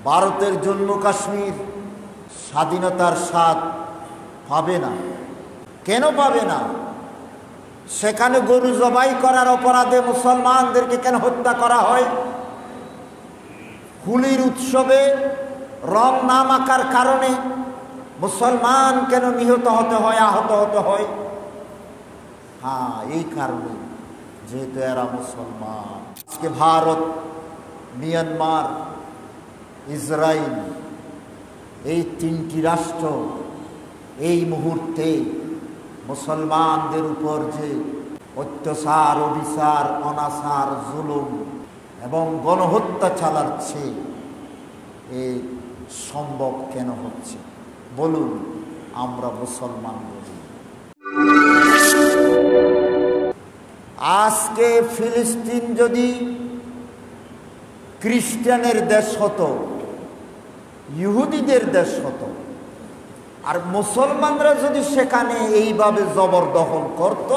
ভারতের জম্মু কাশ্মীর স্বাধীনতার স্বাদ পাবে না। কেন পাবে না? সেখানে গরু জবাই করার অপরাধে মুসলমানদেরকে কেন হত্যা করা হয়? হোলির উৎসবে রং না মাখার কারণে মুসলমান কেন নিহত হতে হয়, আহত হতে হয়? হ্যাঁ, এই কারণে, যেহেতু এরা মুসলমান। আজকে ভারত, মিয়ানমার, ইসরায়েল, এই তিনটি রাষ্ট্র এই মুহূর্তে মুসলমানদের উপর যে অত্যাচার, অবিচার, অনাচার, জুলুম এবং গণহত্যা চালাচ্ছে, এ সম্ভব কেন হচ্ছে? বলুন, আমরা মুসলমান বলি। আজকে ফিলিস্তিন যদি খ্রিস্টানের দেশ হতো, ইহুদিদের দেশ হতো, আর মুসলমানরা যদি সেখানে এইভাবে জবরদখল করত,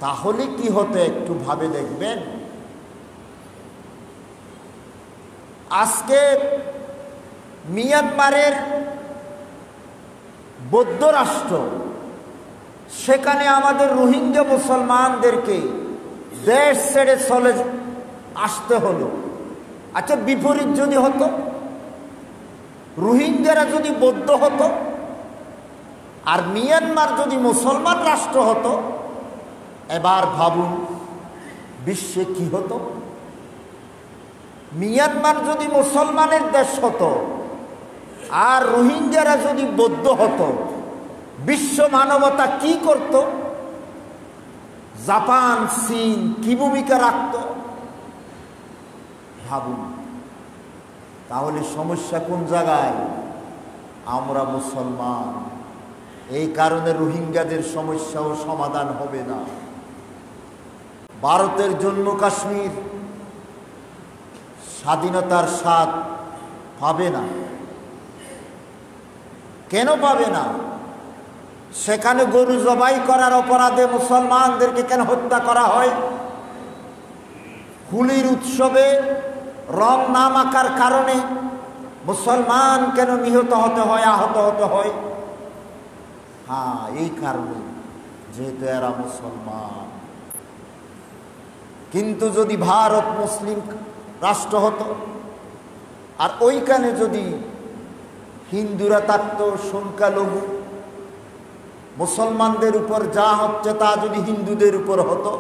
তাহলে কি হতো একটু ভাবে দেখবেন। আজকে মিয়ানমারের বৌদ্ধ রাষ্ট্র, সেখানে আমাদের রোহিঙ্গা মুসলমানদেরকে দেশ ছেড়ে চলে আসতে হলো। আচ্ছা, বিপরীত যদি হতো, রোহিঙ্গারা যদি বৌদ্ধ হতো আর মিয়ানমার যদি মুসলমান রাষ্ট্র হতো, এবার ভাবুন বিশ্বে কি হতো। মিয়ানমার যদি মুসলমানের দেশ হতো আর রোহিঙ্গারা যদি বৌদ্ধ হতো, বিশ্ব মানবতা কি করত? জাপান, চীন কি ভূমিকা রাখত? ভাবুন। তাহলে সমস্যা কোন জায়গায়? আমরা মুসলমান, এই কারণে রোহিঙ্গাদের সমস্যাও সমাধান হবে না। ভারতের জম্মু কাশ্মীর স্বাধীনতার স্বাদ পাবে না। কেন পাবে না? সেখানে গরু জবাই করার অপরাধে মুসলমানদেরকে কেন হত্যা করা হয়? হোলির উৎসবে রং না মাখার কারণে মুসলমান কেন নিহত হতে হয়, আহত হতে হয়? হ্যাঁ, এই কারণে, যেহেতু এরা মুসলমান। কিন্তু যদি ভারত মুসলিম রাষ্ট্র হতো আর ওইখানে যদি হিন্দুরা থাকতো সংখ্যালঘু, মুসলমানদের উপর যা হচ্ছে তা যদি হিন্দুদের উপর হতো,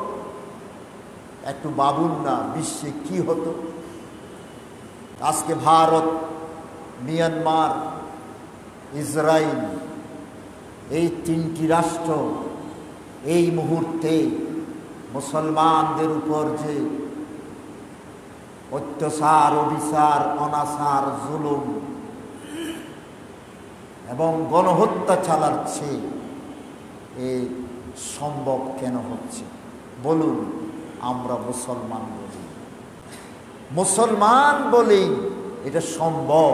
একটু ভাবুন না বিশ্বে কি হতো। আজকে ভারত, মিয়ানমার, ইসরায়েল, এই তিনটি রাষ্ট্র এই মুহূর্তে মুসলমানদের উপর যে অত্যাচার, অবিচার, অনাচার, জুলুম এবং গণহত্যা চালাচ্ছে, এ সম্ভব কেন হচ্ছে? বলুন, আমরা মুসলমান বলি। মুসলমান বলেই এটা সম্ভব